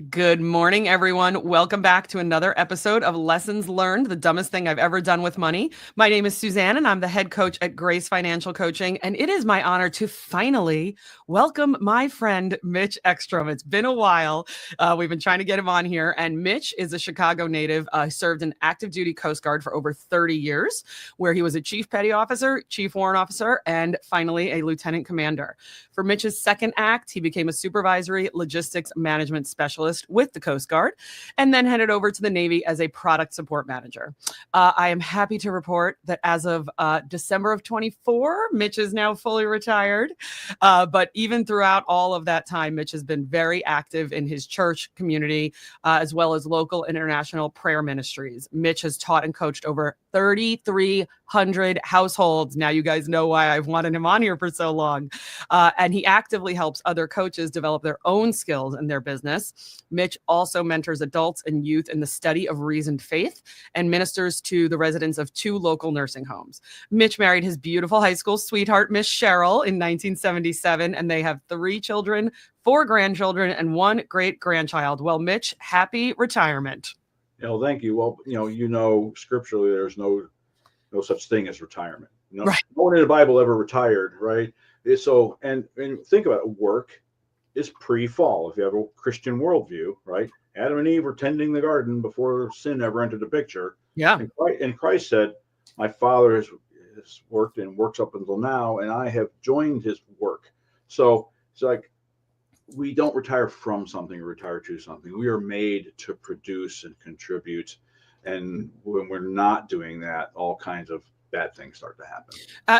Good morning, everyone. Welcome back to another episode of Lessons Learned, the dumbest thing I've ever done with money. My name is Suzanne, and I'm the head coach at Grace Financial Coaching. And it is my honor to finally welcome my friend, Mitch Ekstrom. It's been a while. We've been trying to get him on here. And Mitch is a Chicago native, served in active duty Coast Guard for over 30 years, where he was a chief petty officer, chief warrant officer, and finally a lieutenant commander. For Mitch's second act, he became a supervisory logistics management specialist with the Coast Guard, and then headed over to the Navy as a product support manager. I am happy to report that as of December of 24, Mitch is now fully retired. But even throughout all of that time, Mitch has been very active in his church community, as well as local international prayer ministries. Mitch has taught and coached over 3,300 households. Now you guys know why I've wanted him on here for so long. And he actively helps other coaches develop their own skills in their business. Mitch also mentors adults and youth in the study of reasoned faith and ministers to the residents of 2 local nursing homes. Mitch married his beautiful high school sweetheart, Miss Cheryl, in 1977, and they have 3 children, 4 grandchildren, and 1 great-grandchild. Well, Mitch, happy retirement. Thank you. Well, scripturally, there's no such thing as retirement. Right. No one in the Bible ever retired, right? So, and think about it, work is pre-fall. If you have a Christian worldview, right? Adam and Eve were tending the garden before sin ever entered the picture. Yeah. And Christ said, my Father has worked and works up until now, and I have joined his work. So it's like, we don't retire from something or retire to something. We are made to produce and contribute. And when we're not doing that, all kinds of bad things start to happen.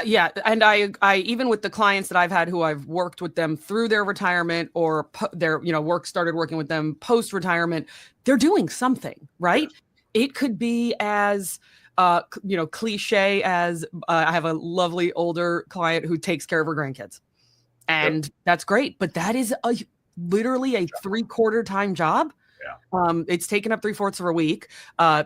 Yeah. And I even with the clients that I've had who I've worked with them through their retirement or their, started working with them post-retirement, they're doing something, right? Yes. It could be as, cliche as I have a lovely older client who takes care of her grandkids. And that's great. But that is literally a 3/4 time job. Yeah. It's taken up 3/4 of a week.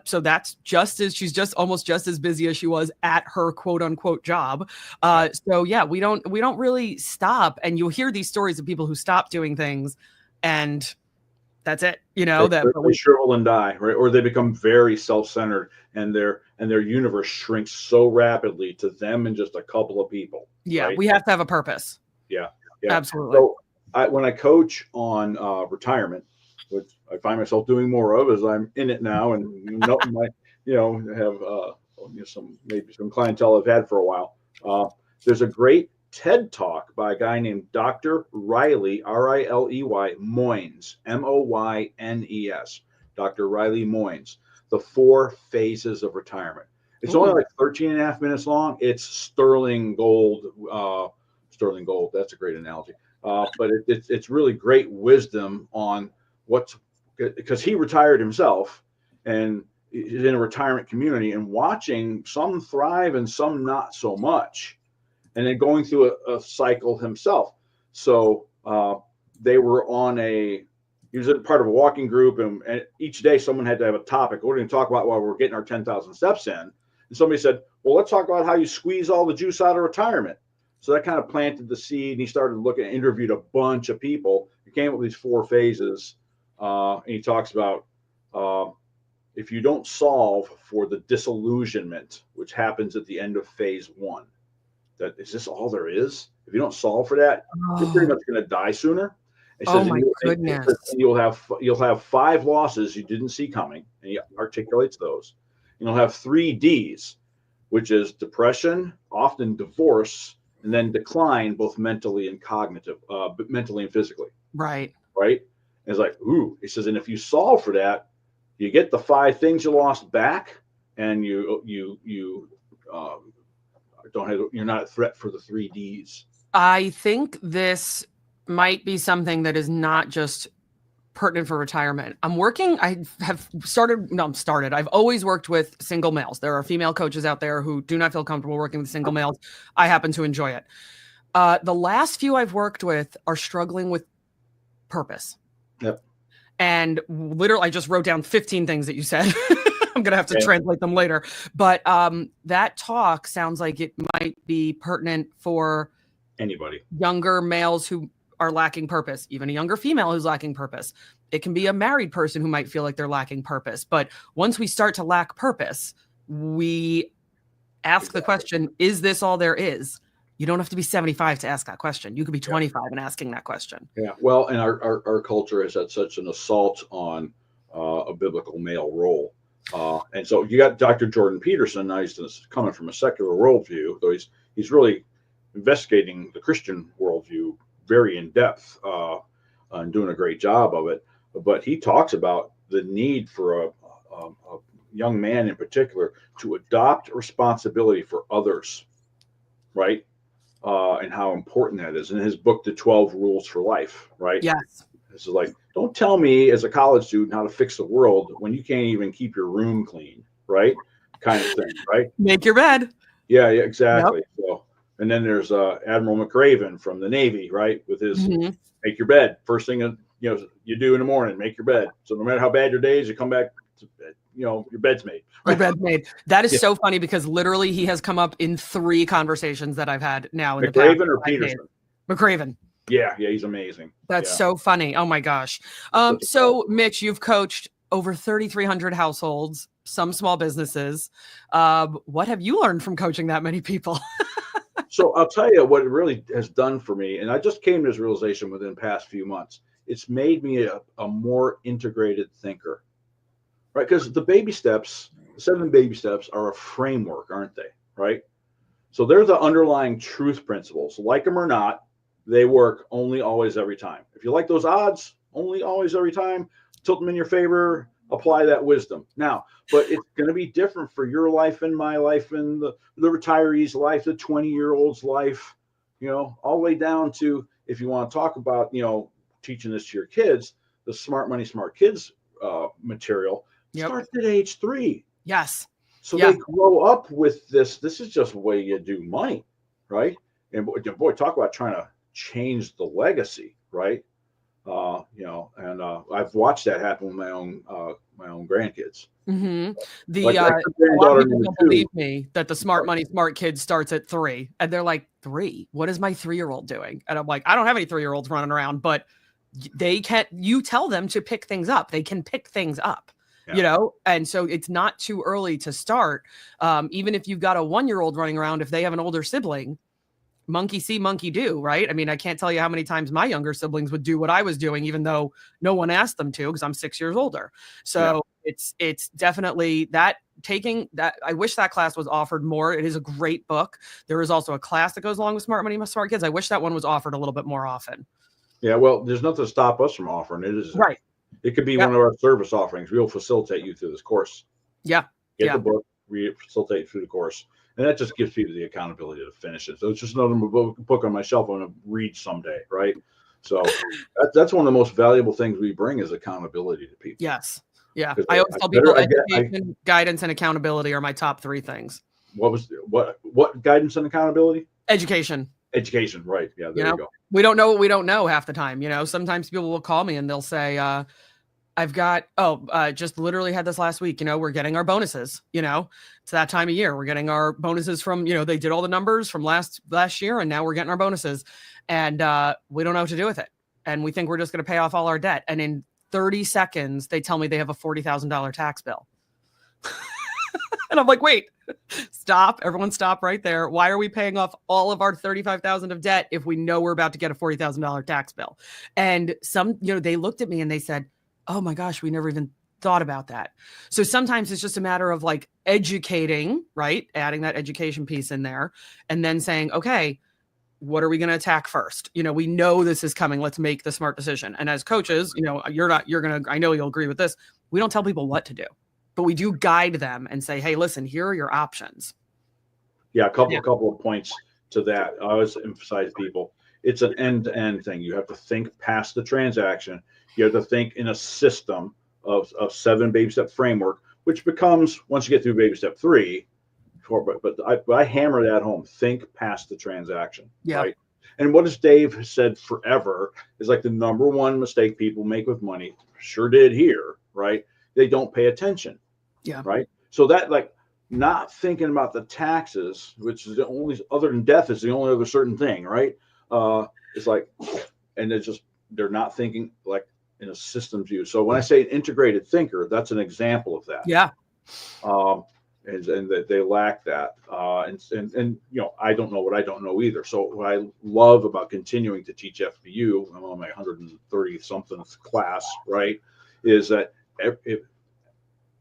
So that's she's almost just as busy as she was at her quote unquote job. So yeah, we don't really stop. And you'll hear these stories of people who stop doing things and that's it, they shrivel and die, right? Or they become very self-centered and their universe shrinks so rapidly to them and just a couple of people. Yeah. Right? We have to have a purpose. Yeah. Absolutely. So when I coach on retirement, which I find myself doing more of as I'm in it now, and have some clientele I've had for a while. There's a great TED talk by a guy named Dr. Riley, R-I-L-E-Y, Moynes, M-O-Y-N-E-S, Dr. Riley Moynes, The 4 Phases of Retirement. It's only like 13 and a half minutes long. It's sterling gold. Sterling gold. That's a great analogy. But it's really great wisdom on because he retired himself and is in a retirement community and watching some thrive and some not so much, and then going through a cycle himself. So they were he was a part of a walking group, and each day someone had to have a topic. We're going to talk about while we're getting our 10,000 steps in. And somebody said, well, let's talk about how you squeeze all the juice out of retirement. So that kind of planted the seed, and he started interviewed a bunch of people. He came up with these 4 phases, and he talks about if you don't solve for the disillusionment, which happens at the end of phase 1, that is this all there is? If you don't solve for that, you're pretty much going to die sooner. It says, my goodness! And you'll have 5 losses you didn't see coming, and he articulates those. And you'll have 3 Ds, which is depression, often divorce, and then decline both mentally and mentally and physically. Right. And it's like, ooh, he says, and if you solve for that, you get the 5 things you lost back, and you're not a threat for the 3 Ds. I think this might be something that is not just pertinent for retirement. I've always worked with single males. There are female coaches out there who do not feel comfortable working with single males. I happen to enjoy it. The last few I've worked with are struggling with purpose. Yep. And literally, I just wrote down 15 things that you said. I'm going to have to translate them later. But that talk sounds like it might be pertinent for anybody, younger males who are lacking purpose, even a younger female who's lacking purpose. It can be a married person who might feel like they're lacking purpose. But once we start to lack purpose, we ask the question, is this all there is? You don't have to be 75 to ask that question. You could be 25 and asking that question. Yeah. Well, and our culture has had such an assault on a biblical male role. And so you got Dr. Jordan Peterson. Now he's coming from a secular worldview, though he's really investigating the Christian worldview very in depth and doing a great job of it. But he talks about the need for a young man in particular to adopt responsibility for others, right? And how important that is. In his book, The 12 Rules for Life, right? Yes. This is like, don't tell me as a college student how to fix the world when you can't even keep your room clean, right? Kind of thing, right? Make your bed. Yeah, exactly. Yep. So, and then there's Admiral McRaven from the Navy, right? With his make your bed. First thing you do in the morning, make your bed. So no matter how bad your day is, you come back to bed, your bed's made. Your bed's made. That is so funny because literally he has come up in 3 conversations that I've had now. In McRaven the past or Peterson? McRaven. Yeah, he's amazing. That's so funny. Oh my gosh. So Mitch, you've coached over 3,300 households, some small businesses. What have you learned from coaching that many people? So I'll tell you what it really has done for me. And I just came to this realization within the past few months. It's made me a more integrated thinker, right? Because the baby steps, the 7 baby steps are a framework, aren't they? Right? So they're the underlying truth principles. Like them or not, they work only, always, every time. If you like those odds, only, always, every time, tilt them in your favor, apply that wisdom. Now, but it's going to be different for your life and my life and the retiree's life, the 20-year-old's life, all the way down to, if you want to talk about, teaching this to your kids, the Smart Money, Smart Kids material starts at age 3. Yes. So they grow up with this. This is just the way you do money, right? And boy, talk about trying to change the legacy, right? And I've watched that happen with my own grandkids. Mm-hmm. A lot of people don't believe me that the Smart Money, Smart Kids starts at 3, and they're like, 3? What is my 3-year-old doing? And I'm like, I don't have any 3-year-olds running around, but they can't. You tell them to pick things up; they can pick things up. And so it's not too early to start. Even if you've got a 1-year-old running around, if they have an older sibling, monkey see, monkey do, right? I mean, I can't tell you how many times my younger siblings would do what I was doing, even though no one asked them to, because I'm 6 years older. So it's definitely that taking that. I wish that class was offered more. It is a great book. There is also a class that goes along with Smart Money, Smart Kids. I wish that one was offered a little bit more often. Yeah, well, there's nothing to stop us from offering it. Is right. It could be one of our service offerings. We'll facilitate you through this course. Yeah. Get the book, read it, facilitate through the course. And that just gives people the accountability to finish it. So it's just another book on my shelf I'm going to read someday, right? So that's one of the most valuable things we bring is accountability to people. Yes. Yeah. I always tell people education, guidance, and accountability are my top 3 things. What guidance and accountability? Education. Education, right. Yeah, there you go. We don't know what we don't know half the time. Sometimes people will call me and they'll say, I've got, just literally had this last week, we're getting our bonuses, it's that time of year. We're getting our bonuses from, they did all the numbers from last year and now we're getting our bonuses and we don't know what to do with it. And we think we're just going to pay off all our debt. And in 30 seconds, they tell me they have a $40,000 tax bill. And I'm like, wait, stop. Everyone stop right there. Why are we paying off all of our $35,000 of debt if we know we're about to get a $40,000 tax bill? And they looked at me and they said, oh my gosh, we never even thought about that. So sometimes it's just a matter of like educating, right? Adding that education piece in there and then saying, okay, what are we going to attack first? We know this is coming. Let's make the smart decision. And as coaches, I know you'll agree with this. We don't tell people what to do, but we do guide them and say, hey, listen, here are your options. Yeah. A couple of points to that. I always emphasize people. It's an end-to-end thing. You have to think past the transaction. You have to think in a system of 7 baby step framework, which becomes, once you get through baby step 3, but I hammer that home. Think past the transaction. Yeah. Right. And what has Dave said forever is like the number one mistake people make with money, sure did here, right? They don't pay attention. Yeah. Right. So that like not thinking about the taxes, which is the only, other than death, is the only other certain thing, right? It's like and they're not thinking like in a systems view. So when I say an integrated thinker, that's an example of that. Yeah. And that they lack that. And I don't know what I don't know either. So what I love about continuing to teach FBU, I'm on my 130 something class, right, is that if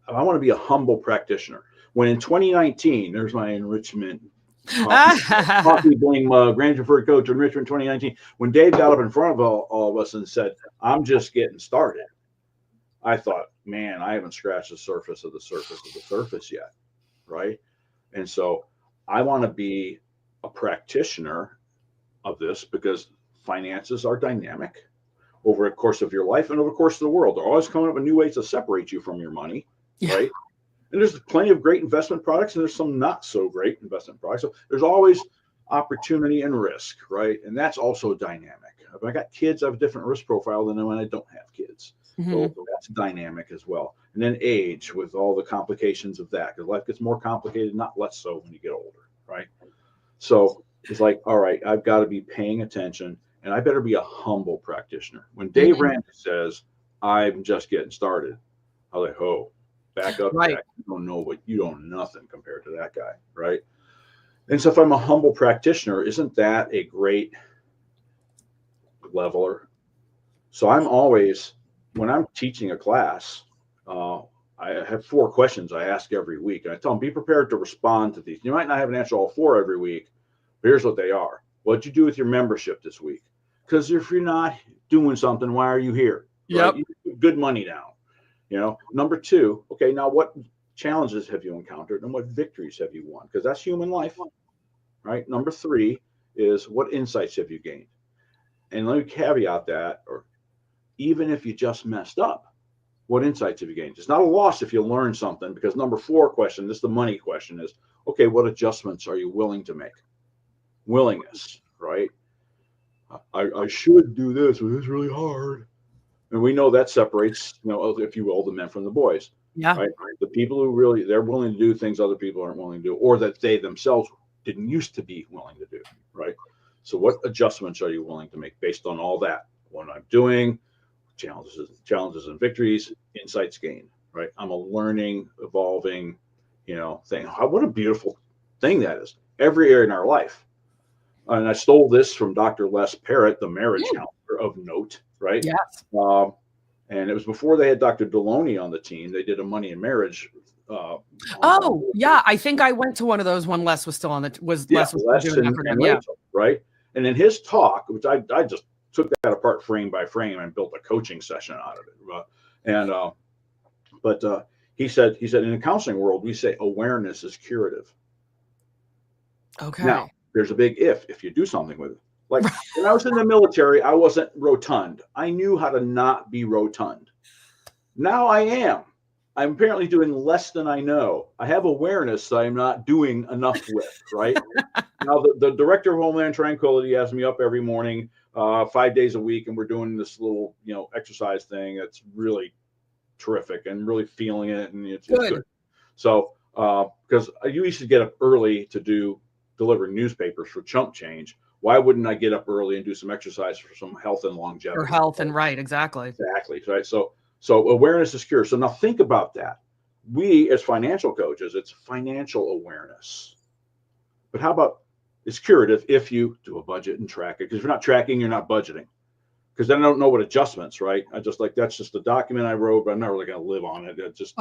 I want to be a humble practitioner. When in 2019, there's my enrichment coffee bling mug, Grand Preferred Coach enrichment 2019. When Dave got up in front of all of us and said, "I'm just getting started," I thought, man, I haven't scratched the surface of the surface yet, right? And so I want to be a practitioner of this because finances are dynamic over the course of your life and over the course of the world. They're always coming up with new ways to separate you from your money, right? And there's plenty of great investment products and there's some not so great investment products. So there's always opportunity and risk, right? And that's also dynamic. If I got kids, I have a different risk profile than when I don't have kids. So that's dynamic as well. And then age with all the complications of that, because life gets more complicated, not less so when you get older, right? So it's like, all right, I've got to be paying attention and I better be a humble practitioner. When Dave Ramsey says, I'm just getting started, I'm like, oh, back up, Jack. You don't know you don't know nothing compared to that guy, right? And so if I'm a humble practitioner, isn't that a great leveler? So I'm always, when I'm teaching a class, I have 4 questions I ask every week. And I tell them, be prepared to respond to these. You might not have an answer all 4 every week, but here's what they are. What'd you do with your membership this week? Because if you're not doing something, why are you here? Right? You put good money down. Number 2, okay, now what challenges have you encountered and what victories have you won? Because that's human life, right? Number 3 is what insights have you gained? And let me caveat that, or even if you just messed up, what insights have you gained? It's not a loss if you learn something, because number 4 question, this is the money question, is, okay, what adjustments are you willing to make? Willingness, right? I should do this, but it's really hard. And we know that separates, if you will, the men from the boys. Yeah. Right? The people who really, they're willing to do things other people aren't willing to do, or that they themselves didn't used to be willing to do, right? So what adjustments are you willing to make based on all that? What I'm doing, challenges and victories, insights gained, right? I'm a learning, evolving, thing. What a beautiful thing that is. Every area in our life. And I stole this from Dr. Les Parrott, the marriage counselor of note, right? Yes. And it was before they had Dr. Deloney on the team. They did a money and marriage. I think I went to one of those when Les was still on Les was doing that for them. Rachel, right? And in his talk, which I just took that apart frame by frame and built a coaching session out of it. He said in the counseling world, we say awareness is curative. Okay. Now, there's a big if you do something with it. Like when I was in the military, I wasn't rotund. I knew how to not be rotund. Now I am. I'm apparently doing less than I know. I have awareness that I'm not doing enough with, right? Now, the director of Homeland Tranquility has me up every morning, 5 days a week, and we're doing this little, exercise thing that's really terrific and really feeling it, and it's good. So, because you used to get up early to deliver newspapers for chump change. Why wouldn't I get up early and do some exercise for some health and longevity? For health and exactly. Exactly, right? So awareness is cure. So now think about that. We as financial coaches, it's financial awareness. But how about it's curative if you do a budget and track it? Because if you're not tracking, you're not budgeting. Because then I don't know what adjustments, right? That's just a document I wrote, but I'm not really going to live on it. It's just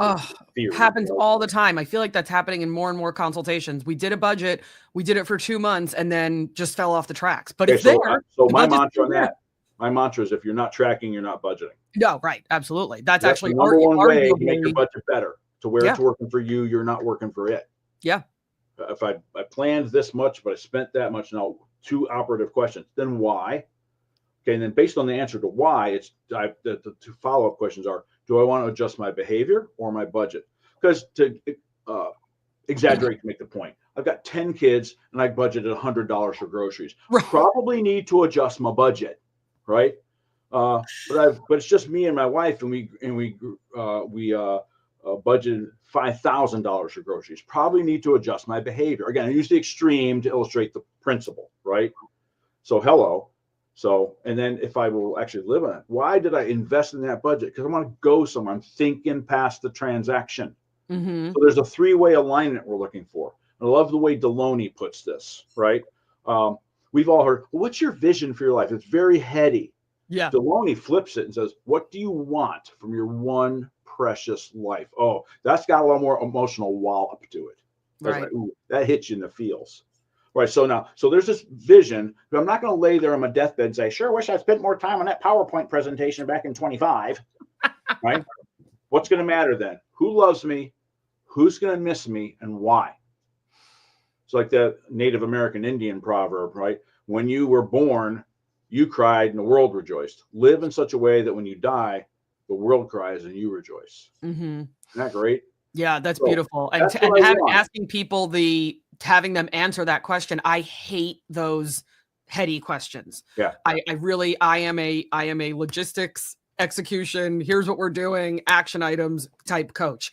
theory. Happens all the time. I feel like that's happening in more and more consultations. We did a budget, we did it for 2 months, and then just fell off the tracks. But it's there. So my mantra on that, my mantra is if you're not tracking, you're not budgeting. No, right. Absolutely. That's actually the number one way to make your budget better, to where it's working for you, you're not working for it. Yeah. If I planned this much, but I spent that much, now 2 operative questions, then why? Okay, and then based on the answer to why, it's the 2 follow-up questions are, do I want to adjust my behavior or my budget? Because to exaggerate to make the point, I've got 10 kids and I budgeted $100 for groceries. Right. Probably need to adjust my budget, right? But it's just me and my wife, and we budgeted $5,000 for groceries. Probably need to adjust my behavior. Again, I use the extreme to illustrate the principle, right? So hello. So, and then if I will actually live on it, why did I invest in that budget? Because I want to go somewhere. I'm thinking past the transaction. Mm-hmm. So there's a three-way alignment we're looking for. I love the way Deloney puts this, right? We've all heard, well, what's your vision for your life? It's very heady. Yeah. Deloney flips it and says, what do you want from your one precious life? Oh, that's got a lot more emotional wallop to it. That's Right. like, ooh, that hits you in the feels. Right. So there's this vision, but I'm not going to lay there on my deathbed and say, sure wish I spent more time on that PowerPoint presentation back in 25. Right. What's going to matter then? Who loves me? Who's going to miss me, and why? It's like that Native American Indian proverb, right? When you were born, you cried and the world rejoiced. Live in such a way that when you die, the world cries and you rejoice. Mm-hmm. Isn't that great? Yeah, that's beautiful. And, That's what asking people having them answer that question. I hate those heady questions. Yeah. I am a logistics execution. Here's what we're doing, action items type coach.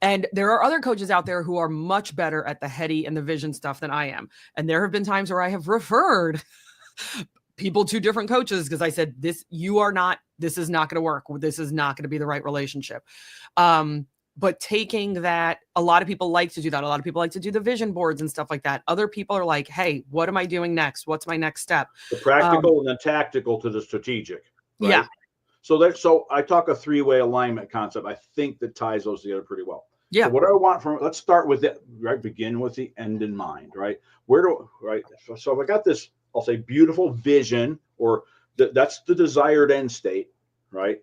And there are other coaches out there who are much better at the heady and the vision stuff than I am. And there have been times where I have referred people to different coaches because I said, this is not going to work. This is not going to be the right relationship. But taking that, a lot of people like to do that. A lot of people like to do the vision boards and stuff like that. Other people are like, hey, what am I doing next? What's my next step? The practical and the tactical to the strategic. Right? Yeah. So I talk a three-way alignment concept. I think that ties those together pretty well. Yeah. So what do I want from, let's start with it, right? Begin with the end in mind, right? So if I got this, I'll say beautiful vision, or that's the desired end state, right?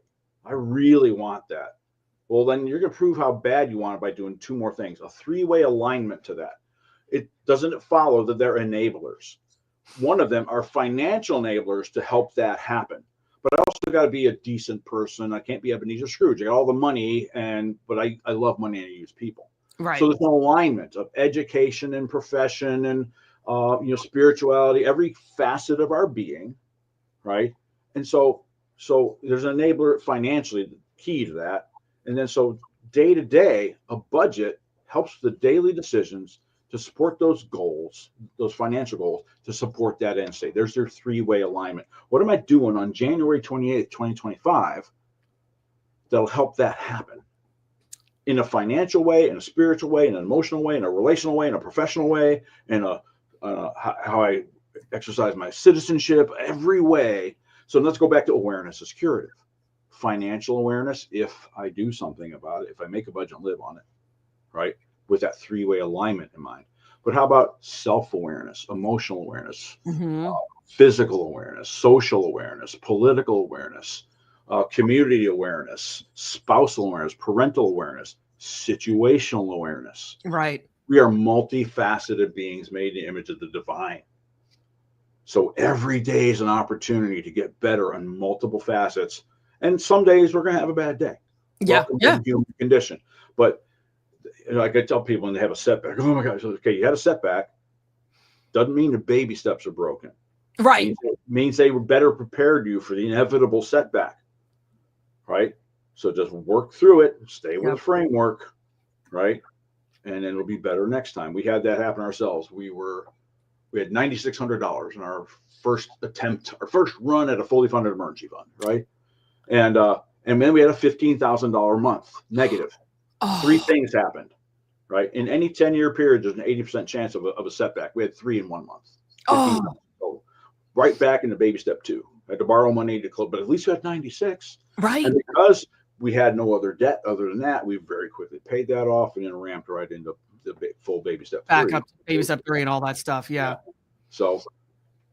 I really want that. Well, then you're going to prove how bad you want it by doing two more things, a three-way alignment to that. It doesn't follow that they're enablers. One of them are financial enablers to help that happen. But I also got to be a decent person. I can't be Ebenezer Scrooge. I got all the money, but I love money and I use people. Right. So there's an alignment of education and profession and spirituality, every facet of our being, right? And so there's an enabler financially, the key to that. And then so day to day, a budget helps the daily decisions to support those goals, those financial goals, to support that end state. There's their three-way alignment. What am I doing on January 28th, 2025 that'll help that happen? In a financial way, in a spiritual way, in an emotional way, in a relational way, in a professional way, in how I exercise my citizenship, every way. So let's go back to awareness as curative. Financial awareness, if I do something about it, if I make a budget and live on it, right? With that three-way alignment in mind. But how about self-awareness, emotional awareness, physical awareness, social awareness, political awareness, community awareness, spousal awareness, parental awareness, situational awareness. Right. We are multifaceted beings made in the image of the divine. So every day is an opportunity to get better on multiple facets. And some days we're going to have a bad day. Welcome to the human condition. But I could tell people when they have a setback, oh my gosh, okay, you had a setback. Doesn't mean the baby steps are broken. Right. It means they were better prepared you for the inevitable setback. Right. So just work through it, stay with the framework, right? And then it'll be better next time. We had that happen ourselves. We had $9,600 in our first attempt, our first run at a fully funded emergency fund, right? And then we had a $15,000 month negative. Three things happened, right? In any 10-year period, there's an 80% chance of a setback. We had 3 in 1 month. So right back into baby step 2. I had to borrow money to close, but at least we had 96. Right. And because we had no other debt other than that, we very quickly paid that off and then ramped right into the full baby step 3. Back up to baby step 3 and all that stuff. Yeah. So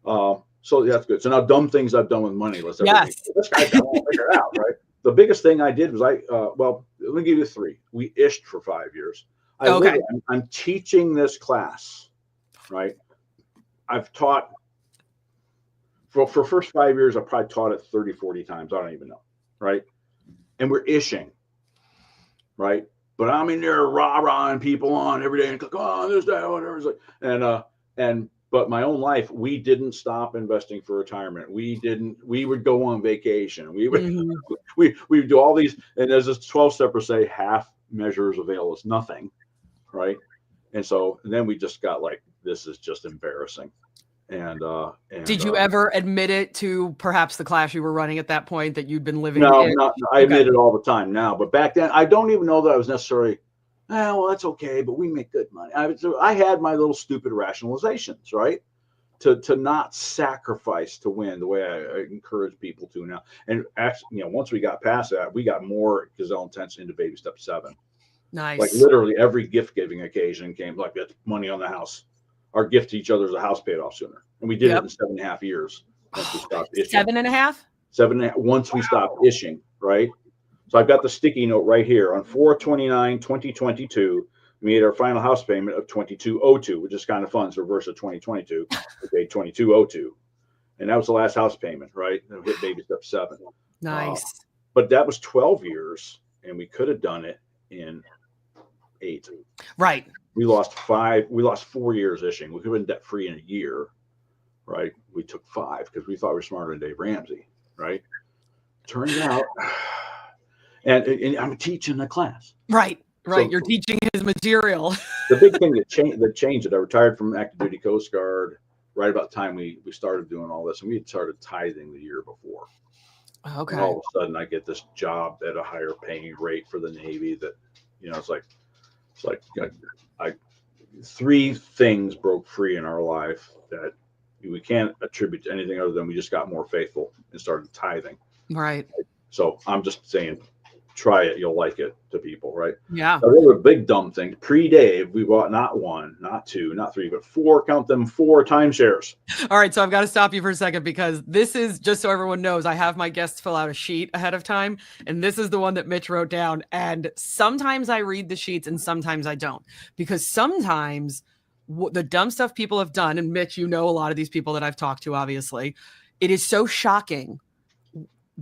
that's good. So now dumb things I've done with money. This guy's got all figured out, right? The biggest thing I did was let me give you 3. We ished for 5 years. I'm teaching this class, right? I've taught for first 5 years, I probably taught it 30, 40 times. I don't even know, right? And we're ishing, right? But I'm in there rah-rahing people on every day and click on this day, whatever. But my own life, we didn't stop investing for retirement. We would go on vacation. We would do all these, and there's this 12-stepper say half measures avail us nothing, right? And then we just got like, this is just embarrassing. Did you ever admit it to perhaps the class you were running at that point that you'd been living No, in? I admit it all the time now, but back then I don't even know that I was necessarily, well, that's okay, but we make good money. I had my little stupid rationalizations, right? To not sacrifice to win the way I encourage people to now. And actually, once we got past that, we got more gazelle intense into baby step 7. Nice. Like literally every gift giving occasion came like that's money on the house. Our gift to each other is a house paid off sooner. And we did it in 7.5 years. Once we stopped ishing. 7.5? 7.5. Once we stopped ishing, right? So I've got the sticky note right here on 4/29/2022. We made our final house payment of $2202, which is kind of fun. It's reverse of 2022. We paid $2202, and that was the last house payment, right? And hit baby step 7. Nice. But that was 12 years, and we could have done it in 8. Right. We lost 5. We lost 4 years ishing. We could have been debt free in a year, right? We took 5 because we thought we were smarter than Dave Ramsey, right? Turns out, and I'm teaching the class. Right. Right. So, you're teaching his material. The big thing that changed it, I retired from active duty Coast Guard right about the time we started doing all this. And we had started tithing the year before. Okay. And all of a sudden I get this job at a higher paying rate for the Navy that, it's like 3 things broke free in our life that we can't attribute to anything other than we just got more faithful and started tithing. Right. So I'm just saying, try it, you'll like it to people, right? Yeah. So they were big dumb things. Pre-Dave, we bought not 1, not 2, not 3, but 4, count them, 4 timeshares. All right. So I've got to stop you for a second because this is just so everyone knows, I have my guests fill out a sheet ahead of time. And this is the one that Mitch wrote down. And sometimes I read the sheets and sometimes I don't, because sometimes the dumb stuff people have done, and Mitch, a lot of these people that I've talked to, obviously, it is so shocking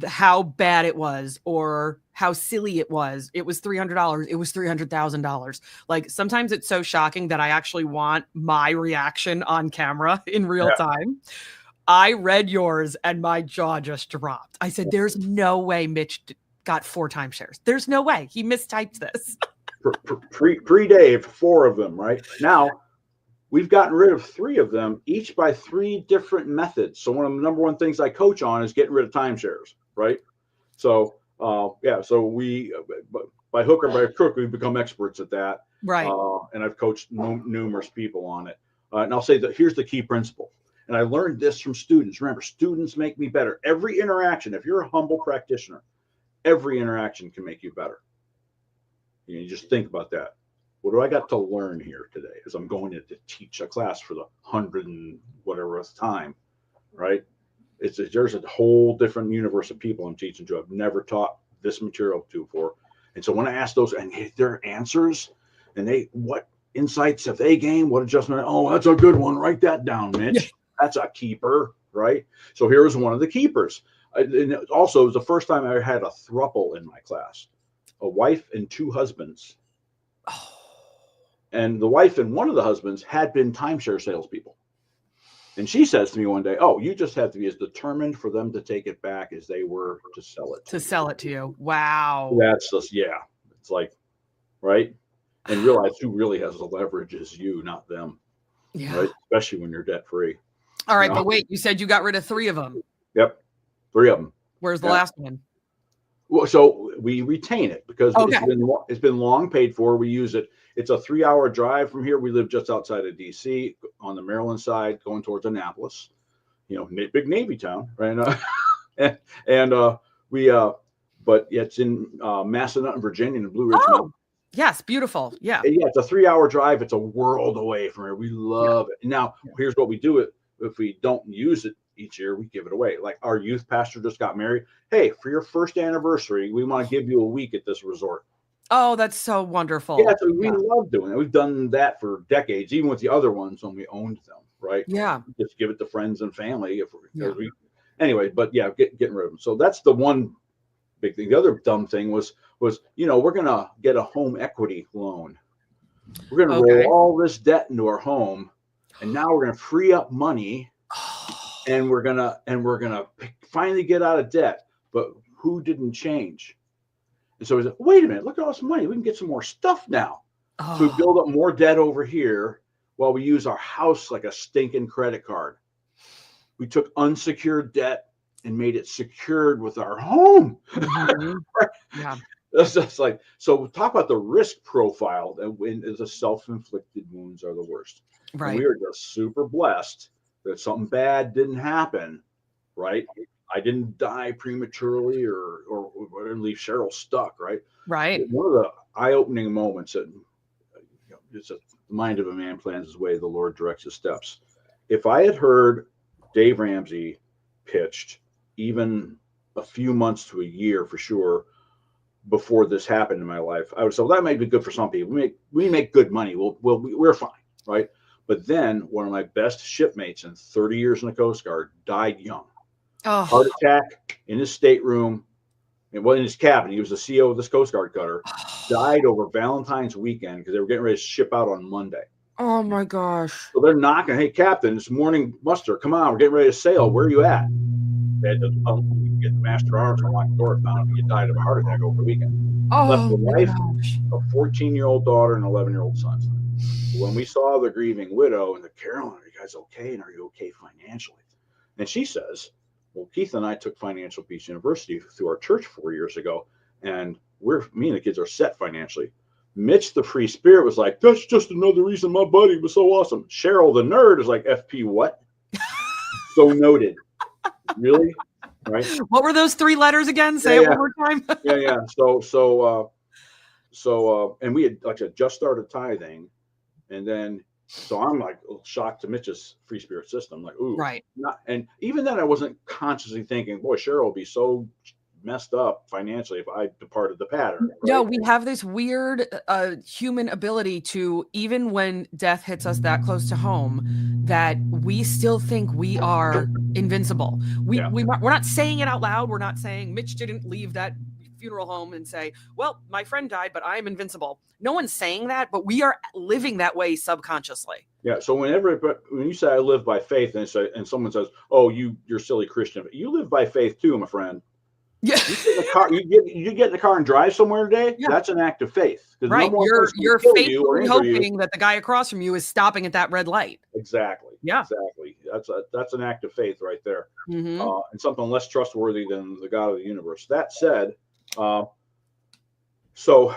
how bad it was or how silly it was. It was $300. It was $300,000. Like sometimes it's so shocking that I actually want my reaction on camera in real time. I read yours and my jaw just dropped. I said, there's no way Mitch got 4 timeshares. There's no way. He mistyped this. Pre-Dave, 4 of them, right? Now, we've gotten rid of 3 of them, each by 3 different methods. So one of the number one things I coach on is getting rid of timeshares, right? So, so we, by hook or by crook, we've become experts at that. Right. And I've coached numerous people on it. And I'll say that here's the key principle. And I learned this from students. Remember, students make me better. Every interaction, if you're a humble practitioner, every interaction can make you better. You just think about that. What do I got to learn here today as I'm going to teach a class for the 100 and whatever time, right? There's a whole different universe of people I'm teaching to. I've never taught this material to before. And so when I ask those and their answers and what insights have they gained? What adjustment? Oh, that's a good one. Write that down, Mitch. Yeah. That's a keeper, right? So here's one of the keepers. And also, it was the first time I had a throuple in my class, a wife and 2 husbands. Oh. And the wife and one of the husbands had been timeshare salespeople. And she says to me one day, oh, you just have to be as determined for them to take it back as they were to sell it to you. Wow. That's just, it's like, right? And realize who really has the leverage is you, not them. Yeah. Right? Especially when you're debt free. All right. But wait, you said you got rid of 3 of them. Yep. 3 of them. Where's the last one? Well, so we retain it because it's been long paid for. We use it. It's a 3-hour drive from here. We live just outside of DC on the Maryland side, going towards Annapolis, big Navy town, right? But it's in Massanutten, Virginia, in Blue Ridge Mountain. Yes, beautiful. Yeah. Yeah, it's a 3-hour drive. It's a world away from here. We love it. Now, here's what we do. If we don't use it each year, we give it away. Like our youth pastor just got married. Hey, for your first anniversary, we want to give you a week at this resort. Oh, that's so wonderful. Yeah, so we love doing it. We've done that for decades, even with the other ones when we owned them, right? Yeah. Just give it to friends and family. Anyway, but getting rid of them. So that's the one big thing. The other dumb thing was we're going to get a home equity loan. We're going to roll all this debt into our home, and now we're going to free up money, and we're going to finally get out of debt. But who didn't change? And so we said, wait a minute, look at all this money. We can get some more stuff now. So we build up more debt over here while we use our house like a stinking credit card. We took unsecured debt and made it secured with our home. Mhm. Yeah. That's just like, so talk about the risk profile that when is the self-inflicted wounds are the worst. And we Right. are just super blessed that something bad didn't happen, right? I didn't die prematurely or didn't leave Cheryl stuck, right? Right. One of the eye-opening moments that it's the mind of a man plans his way, the Lord directs his steps. If I had heard Dave Ramsey pitched even a few months to a year for sure before this happened in my life, I would say, well, that might be good for some people. We make good money. We're fine, right? But then one of my best shipmates in 30 years in the Coast Guard died young. Heart Oh. attack in his stateroom. It was in his cabin. He was the CEO of this Coast Guard cutter. Died over Valentine's weekend because they were getting ready to ship out on Monday. Oh my gosh. So they're knocking. Hey, Captain, it's morning muster. Come on, we're getting ready to sail. Where are you at? They had to get the master arms and lock the door. Found him. He died of a heart attack over the weekend. Left Oh a my wife, gosh. a 14-year-old daughter, and an 11-year-old son. When we saw the grieving widow and the Carolyn, are you guys okay? And are you okay financially? And she says, well, Keith and I took Financial Peace University through our church 4 years ago, and me and the kids are set financially. Mitch, the free spirit, was like, that's just another reason my buddy was so awesome. Cheryl, the nerd, is like, FP what? So noted. Really? Right? What were those 3 letters again? Say Yeah, it one more time. yeah. And we had, like I said, just started tithing. And then, so I'm like shocked to Mitch's free spirit system. Like, ooh, Right. and even then I wasn't consciously thinking, boy, Cheryl will be so messed up financially if I departed the pattern. Right? No, we have this weird human ability to, even when death hits us that close to home, that we still think we are invincible. We're not saying it out loud. We're not saying Mitch didn't leave that funeral home and say, well, my friend died, but I'm invincible. No one's saying that, but we are living that way subconsciously. Yeah. So when you say I live by faith, and someone says, oh, you're silly Christian, you live by faith too, my friend. Yeah. You get in the car. You get in the car and drive somewhere today. Yeah. That's an act of faith. Right. You're faithfully hoping that the guy across from you is stopping at that red light. Exactly. Yeah. Exactly. That's an act of faith right there, mm-hmm. And something less trustworthy than the God of the universe. That said, so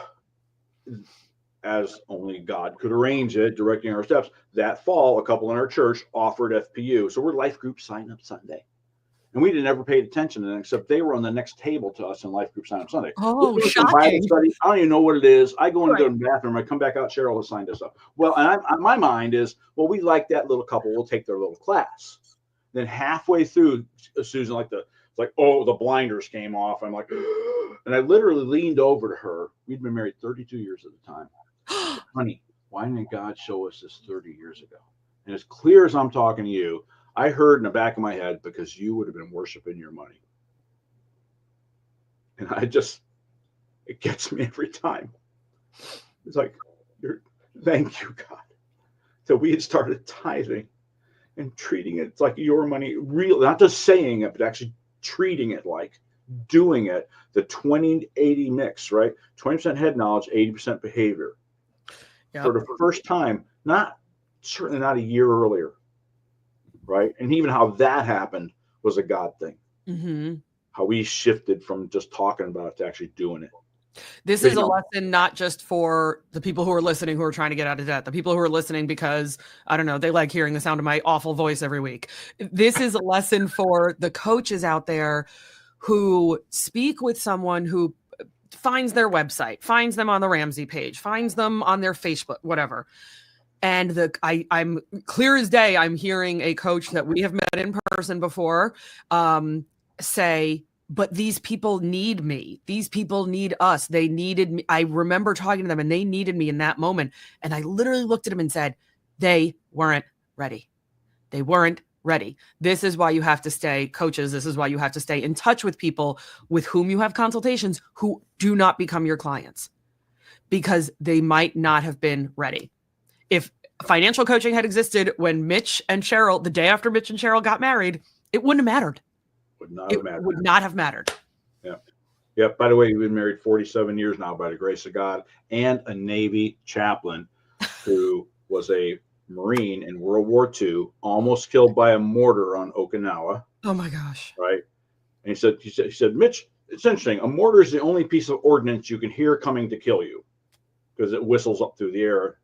as only God could arrange it, directing our steps, that fall, a couple in our church offered FPU. So we're life group sign up Sunday. And we didn't ever pay attention to them, except they were on the next table to us in life group sign up Sunday. Oh, shocking. Study. I don't even know what it is. I go into the bathroom. I come back out. Cheryl has signed us up. Well, and my mind is, well, we like that little couple. We'll take their little class. Then halfway through, Susan, the blinders came off. I'm like, and I literally leaned over to her. We'd been married 32 years at the time. Honey, why didn't God show us this 30 years ago? And as clear as I'm talking to you, I heard in the back of my head, because you would have been worshiping your money. And it gets me every time. It's like, thank you, God. So we had started tithing and treating it like your money, real, not just saying it, but actually treating it like, doing it, the 20-80 mix, right? 20% head knowledge, 80% behavior. Yep. For the first time, certainly not a year earlier. Right. And even how that happened was a God thing. Mm-hmm. How we shifted from just talking about it to actually doing it. This is a lesson not just for the people who are listening who are trying to get out of debt, the people who are listening because, I don't know, they like hearing the sound of my awful voice every week. This is a lesson for the coaches out there who speak with someone who finds their website, finds them on the Ramsey page, finds them on their Facebook, whatever. And I'm clear as day, I'm hearing a coach that we have met in person before say, but these people need me. These people need us. They needed me. I remember talking to them and they needed me in that moment. And I literally looked at them and said, they weren't ready. They weren't ready. This is why you have to stay coaches. This is why you have to stay in touch with people with whom you have consultations who do not become your clients because they might not have been ready. If financial coaching had existed when Mitch and Cheryl, the day after Mitch and Cheryl got married, it wouldn't have mattered. Would not have mattered. Yeah. Yeah. By the way, we've been married 47 years now by the grace of God, and a Navy chaplain who was a Marine in World War II, almost killed by a mortar on Okinawa. Oh my gosh. Right. And he said, Mitch, it's interesting. A mortar is the only piece of ordnance you can hear coming to kill you because it whistles up through the air.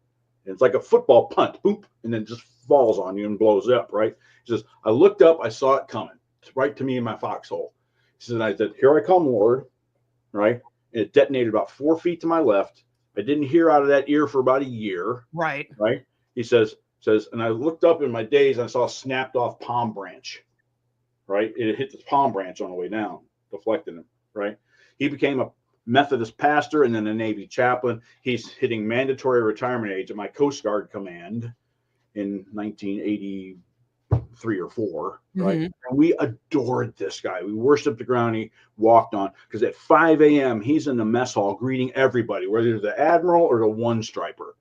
And it's like a football punt, boop, and then just falls on you and blows up, right? He says, I looked up, I saw it coming. It's right to me in my foxhole. He said, I said, here I come, Lord, right? And it detonated about 4 feet to my left. I didn't hear out of that ear for about a year. Right. Right. He says, and I looked up in my daze, and I saw a snapped off palm branch. Right. It hit the palm branch on the way down, deflected him. Right. He became a Methodist pastor and then a Navy chaplain. He's hitting mandatory retirement age at my Coast Guard command in 1983 or 4. Right. And we adored this guy. We worshiped the ground he walked on, because at 5 a.m. he's in the mess hall greeting everybody, whether you're the admiral or the one striper.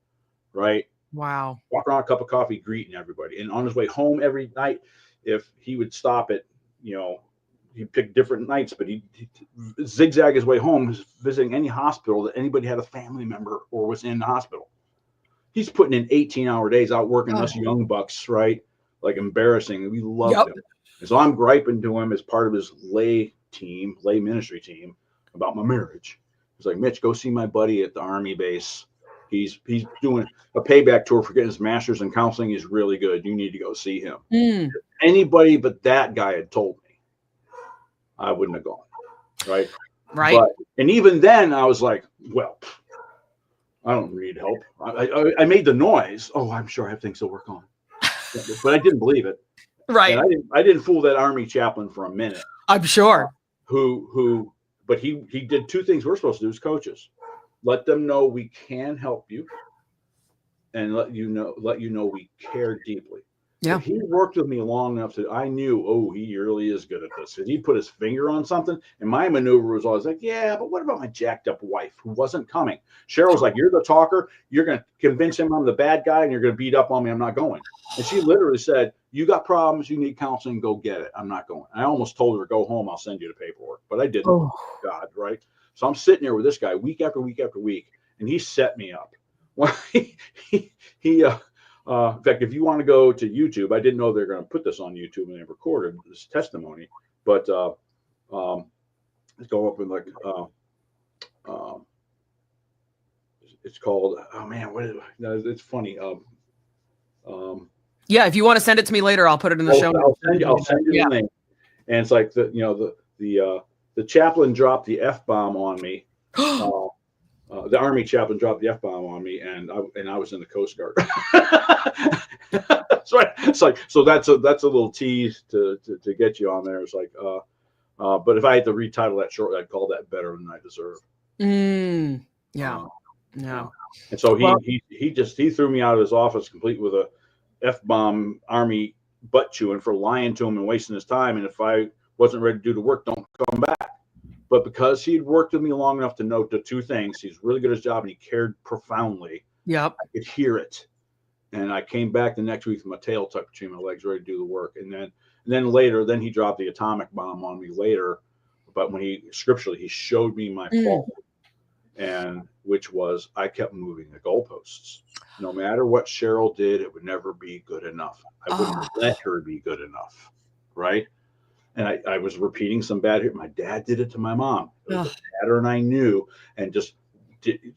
Right. Wow. Walk around a cup of coffee, greeting everybody. And on his way home every night, if he would stop at, he'd pick different nights, but he'd zigzag his way home, visiting any hospital that anybody had a family member or was in the hospital. He's putting in 18-hour days out working us young bucks, right? Like embarrassing. We loved him. And so I'm griping to him as part of his lay ministry team about my marriage. He's like, Mitch, go see my buddy at the Army base. He's doing a payback tour for getting his master's in counseling. He's really good. You need to go see him. Anybody but that guy had told me, I wouldn't have gone. Right. And even then I was like, well, I don't need help. I made the noise. Oh, I'm sure I have things to work on. But I didn't believe it. Right. And I didn't fool that Army chaplain for a minute. I'm sure. But he did two things we're supposed to do as coaches. Let them know we can help you, and let you know we care deeply. Yeah. He worked with me long enough that I knew, he really is good at this. And he put his finger on something, and my maneuver was always like, yeah, but what about my jacked up wife who wasn't coming? Cheryl was like, you're the talker. You're going to convince him I'm the bad guy, and you're going to beat up on me. I'm not going. And she literally said, you got problems. You need counseling. Go get it. I'm not going. I almost told her, go home. I'll send you the paperwork, but I didn't. Oh. God, right? So I'm sitting there with this guy week after week after week, and he set me up. Well, in fact, if you want to go to YouTube, I didn't know they're going to put this on YouTube and they recorded this testimony, but let's go up and it's called, it's funny. Yeah, if you want to send it to me later, I'll put it in the show notes. I'll send you the name. And it's like the chaplain dropped the F-bomb on me. The Army chaplain dropped the F-bomb on me, and I was in the Coast Guard. So that's a little tease to get you on there. It's like, but if I had to retitle that short, I'd call that Better Than I Deserve. Yeah. No. And so he threw me out of his office complete with a F-bomb Army butt chewing for lying to him and wasting his time. And if I wasn't ready to do the work, don't come back. But because he'd worked with me long enough to know the two things, he's really good at his job and he cared profoundly. Yep. I could hear it. And I came back the next week with my tail tucked between my legs, ready to do the work. And then later, he dropped the atomic bomb on me later. But when he showed me my fault, and which was I kept moving the goalposts. No matter what Cheryl did, it would never be good enough. I wouldn't let her be good enough. Right. And I was repeating some bad. My dad did it to my mom. It was a pattern I knew, and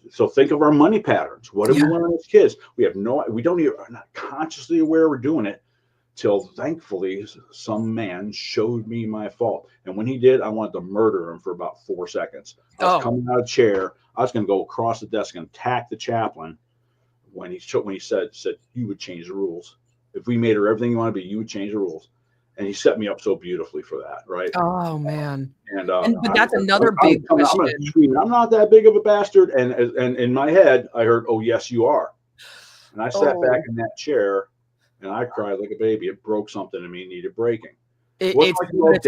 so think of our money patterns. What have we learned as kids? We're not consciously aware we're doing it till thankfully some man showed me my fault. And when he did, I wanted to murder him for about 4 seconds. I was coming out of the chair. I was going to go across the desk and attack the chaplain when he said you would change the rules. If we made her everything you want to be, you would change the rules. And he set me up so beautifully for that, right? Oh man! But that's another big question. I'm not that big of a bastard. And in my head, I heard, "Oh yes, you are." And I sat back in that chair, and I cried like a baby. It broke something in me, needed breaking. It's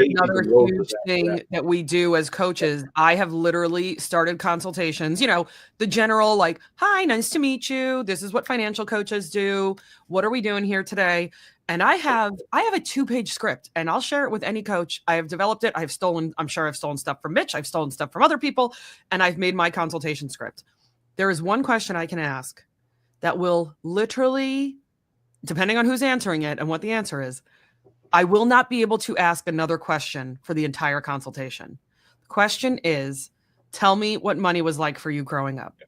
another huge thing that we do as coaches. I have literally started consultations, the general like, hi, nice to meet you. This is what financial coaches do. What are we doing here today? And I have a 2-page script, and I'll share it with any coach. I have developed it. I'm sure I've stolen stuff from Mitch. I've stolen stuff from other people, and I've made my consultation script. There is one question I can ask that will literally depending on who's answering it and what the answer is, I will not be able to ask another question for the entire consultation. The question is, tell me what money was like for you growing up.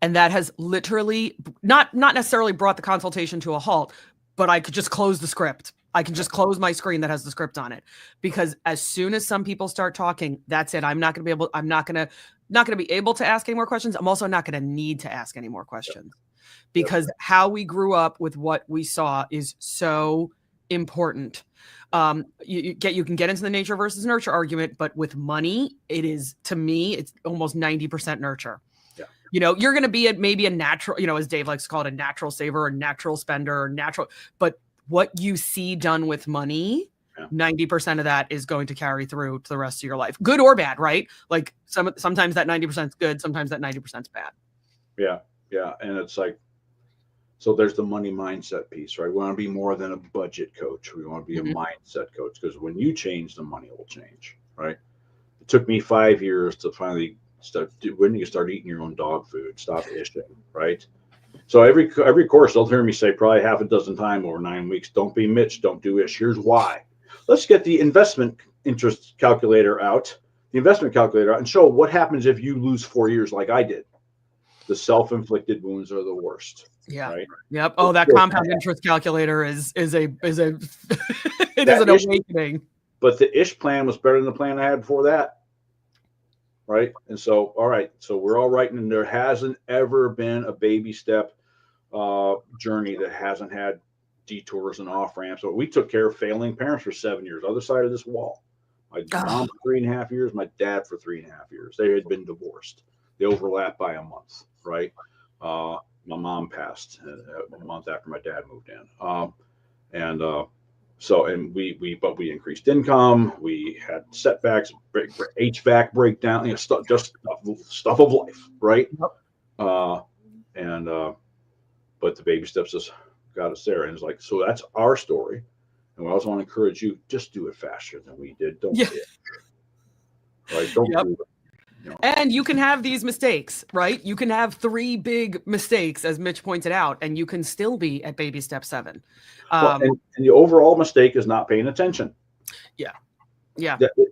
And that has literally not necessarily brought the consultation to a halt, but I could just close the script. I can just close my screen that has the script on it, because as soon as some people start talking, that's it. I'm not going to be able to ask any more questions. I'm also not going to need to ask any more questions, because how we grew up with what we saw is so important. You can get into the nature versus nurture argument, but with money, to me, it's almost 90% nurture. You're going to be maybe a natural, as Dave likes to call it, a natural saver or natural spender or natural, but what you see done with money, 90% of that is going to carry through to the rest of your life, good or bad, right? Like sometimes that 90% is good. Sometimes that 90% is bad. Yeah. Yeah. And it's like, so there's the money mindset piece, right? We want to be more than a budget coach. We want to be a mindset coach, because when you change, the money will change, right? It took me 5 years to finally when you start eating your own dog food, stop ishing, right? So every course, they'll hear me say probably half a dozen times over 9 weeks, don't be Mitch, don't do ish. Here's why. Let's get the investment interest calculator out, and show what happens if you lose 4 years like I did. The self-inflicted wounds are the worst. Yeah. Right? Yep. Oh, that compound interest calculator is a it is an awakening. But the ish plan was better than the plan I had before that. Right. And so, all right. So we're all right. And there hasn't ever been a baby step journey that hasn't had detours and off ramps. So we took care of failing parents for 7 years, other side of this wall. My mom for 3.5 years, my dad for 3.5 years. They had been divorced. They overlapped by a month. Right. My mom passed a month after my dad moved in. But we increased income. We had setbacks, HVAC breakdown, stuff of life, right? Yep. But the baby steps just got us there, and it's like, so that's our story. And we also want to encourage you, just do it faster than we did. Don't do it. Right? Don't do it. And you can have these mistakes, right? You can have 3 big mistakes, as Mitch pointed out, and you can still be at baby step 7. And the overall mistake is not paying attention. Yeah.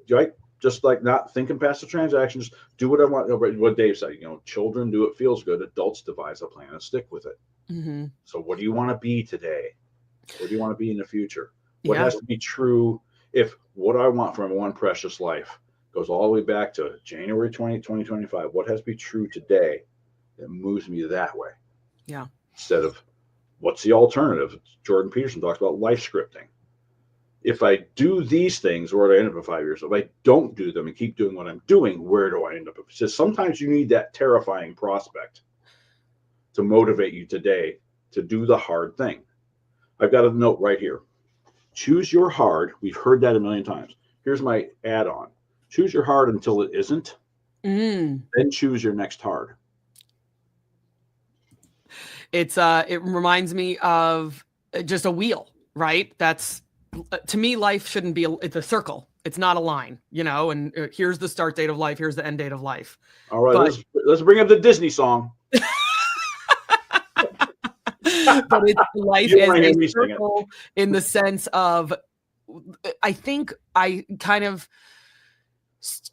Right? Just like not thinking past the transaction, just do what I want. What Dave said, children do what feels good. Adults devise a plan and stick with it. Mm-hmm. So what do you want to be today? What do you want to be in the future? What has to be true? If what I want from one precious life goes all the way back to January 2025, what has to be true today that moves me that way? Yeah. Instead of what's the alternative? Jordan Peterson talks about life scripting. If I do these things, where do I end up in 5 years? If I don't do them and keep doing what I'm doing, where do I end up? So sometimes you need that terrifying prospect to motivate you today to do the hard thing. I've got a note right here. Choose your hard. We've heard that a million times. Here's my add-on. Choose your hard until it isn't. Then choose your next hard. It reminds me of just a wheel, right? That's, to me, life shouldn't be it's a circle. It's not a line, and here's the start date of life. Here's the end date of life. All right, let's bring up the Disney song. But life is a circle in the sense of, I think I kind of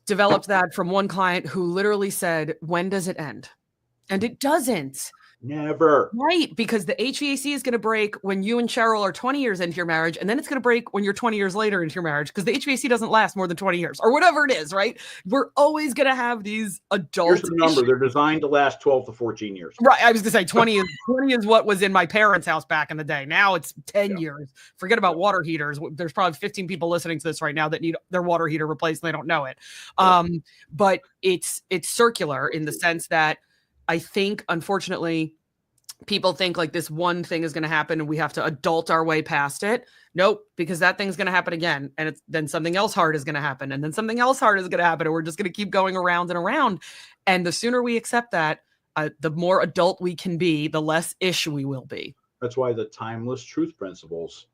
developed that from one client who literally said, when does it end? And it doesn't. Never. Right. Because the HVAC is going to break when you and Cheryl are 20 years into your marriage. And then it's going to break when you're 20 years later into your marriage, because the HVAC doesn't last more than 20 years or whatever it is. Right. We're always going to have these adult. Here's the number. They're designed to last 12 to 14 years. Right. I was going to say 20 is what was in my parents' house back in the day. Now it's 10 years. Forget about water heaters. There's probably 15 people listening to this right now that need their water heater replaced and they don't know it. But it's circular in the sense that I think, unfortunately, people think like this one thing is going to happen and we have to adult our way past it. Nope, because that thing's going to happen again. And then something else hard is going to happen. And then something else hard is going to happen. And we're just going to keep going around and around. And the sooner we accept that, the more adult we can be, the less ish we will be. That's why the timeless truth principles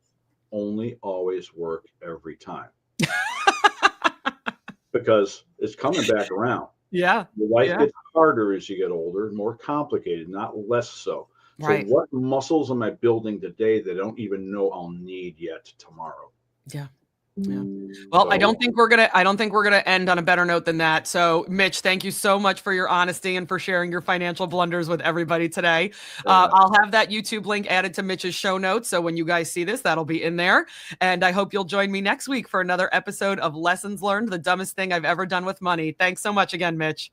only always work every time. Because it's coming back around. Yeah. Your life gets harder as you get older, more complicated, not less so. So Right. what muscles am I building today that I don't even know I'll need yet tomorrow? Yeah. Yeah. Well, I So don't think we're gonna end on a better note than that. So, Mitch, thank you so much for your honesty and for sharing your financial blunders with everybody today. I'll have that YouTube link added to Mitch's show notes. So when you guys see this, that'll be in there. And I hope you'll join me next week for another episode of Lessons Learned, the dumbest thing I've ever done with money. Thanks so much again, Mitch.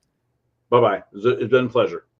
bye-bye. It's been a pleasure.